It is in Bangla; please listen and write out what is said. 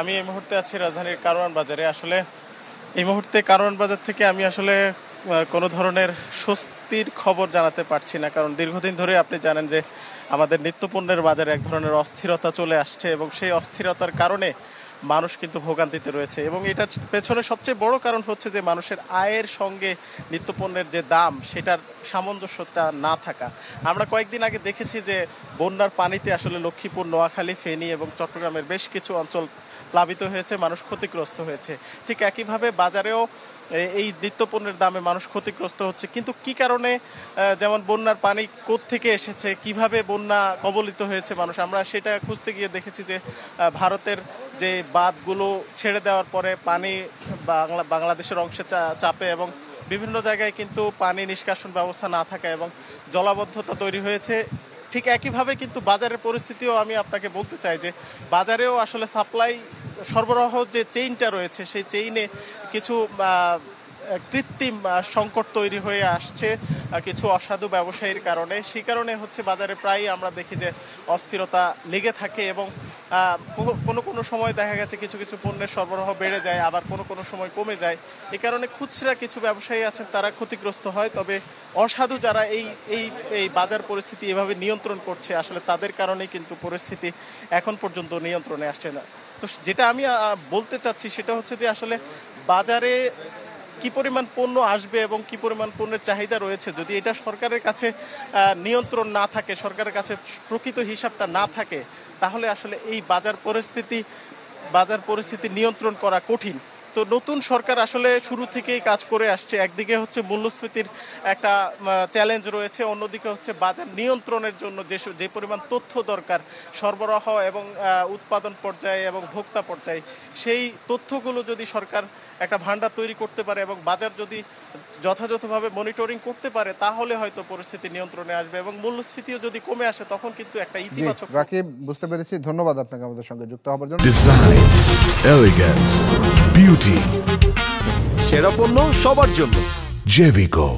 আমি এই মুহূর্তে আছি রাজধানীর কারওয়ান বাজারে। আসলে এই মুহূর্তে কারওয়ান বাজার থেকে আমি আসলে কোনো ধরনের স্বস্তির খবর জানাতে পারছি না। কারণ দীর্ঘদিন ধরে আপনি জানেন যে আমাদের নিত্যপণ্যের বাজারে এক ধরনের অস্থিরতা চলে আসছে এবং সেই অস্থিরতার কারণে মানুষ কিন্তু ভোগান্তিতে রয়েছে এবং এটার পেছনে সবচেয়ে বড় কারণ হচ্ছে যে মানুষের আয়ের সঙ্গে নিত্যপণ্যের যে দাম সেটার সামঞ্জস্যতা না থাকা। আমরা কয়েকদিন আগে দেখেছি যে বন্যার পানিতে আসলে লক্ষ্মীপুর, নোয়াখালী, ফেনী এবং চট্টগ্রামের বেশ কিছু অঞ্চল প্লাবিত হয়েছে, মানুষ ক্ষতিগ্রস্ত হয়েছে। ঠিক একইভাবে বাজারেও এই নিত্যপণ্যের দামে মানুষ ক্ষতিগ্রস্ত হচ্ছে। কিন্তু কি কারণে, যেমন বন্যার পানি কোত্থেকে এসেছে, কিভাবে বন্যা কবলিত হয়েছে মানুষ, আমরা সেটা খুঁজতে গিয়ে দেখেছি যে ভারতের যে বাঁধগুলো ছেড়ে দেওয়ার পরে পানি বাংলাদেশের অংশে চাপে এবং বিভিন্ন জায়গায় কিন্তু পানি নিষ্কাশন ব্যবস্থা না থাকা এবং জলাবদ্ধতা তৈরি হয়েছে। ঠিক একইভাবে কিন্তু বাজারের পরিস্থিতিও আমি আপনাকে বলতে চাই যে বাজারেও আসলে সাপ্লাই সরবরাহ যে চেইনটা রয়েছে সেই চেইনে কিছু কৃত্রিম সংকট তৈরি হয়ে আসছে কিছু অসাধু ব্যবসায়ীর কারণে। সেই কারণে হচ্ছে বাজারে প্রায়ই আমরা দেখি যে অস্থিরতা লেগে থাকে এবং কোনো কোনো সময় দেখা গেছে কিছু কিছু পণ্যের সরবরাহ বেড়ে যায়, আবার কোনো কোনো সময় কমে যায়। এই কারণে খুচরা কিছু ব্যবসায়ী আছেন তারা ক্ষতিগ্রস্ত হয়। তবে অসাধু যারা এই এই এই বাজার পরিস্থিতি এভাবে নিয়ন্ত্রণ করছে আসলে তাদের কারণেই কিন্তু পরিস্থিতি এখন পর্যন্ত নিয়ন্ত্রণে আসছে না। তো যেটা আমি বলতে চাচ্ছি সেটা হচ্ছে যে আসলে বাজারে কি পরিমাণ পণ্য আসবে এবং কি পরিমাণ পণ্যের চাহিদা রয়েছে, যদি এটা সরকারের কাছে নিয়ন্ত্রণ না থাকে, সরকারের কাছে প্রকৃত হিসাবটা না থাকে, তাহলে আসলে এই বাজার পরিস্থিতি নিয়ন্ত্রণ করা কঠিন। তো নতুন সরকার আসলে শুরু থেকেই কাজ করে আসছে। একদিকে হচ্ছে মূল্যস্ফীতির একটা চ্যালেঞ্জ রয়েছে, অন্যদিকে হচ্ছে বাজার নিয়ন্ত্রণের জন্য যে পরিমাণ তথ্য দরকার সরবরাহ এবং উৎপাদন পর্যায়ে এবং ভোক্তা পর্যায়ে, সেই তথ্যগুলো যদি সরকার একটা ভান্ডার তৈরি করতে পারে এবং বাজার যদি যথাযথভাবে মনিটরিং করতে পারে তাহলে হয়তো পরিস্থিতি নিয়ন্ত্রণে আসবে এবং মূল্যস্ফীতিও যদি কমে আসে তখন কিন্তু একটা ইতিবাচক। রাকিব, বুঝতে পেরেছি। ধন্যবাদ আপনাকে আমাদের সঙ্গে যুক্ত হবার জন্য। ডিজাইন, এলিগেন্স, বিউটি, সেরা পণ্য সবার জন্য। জেভিকো।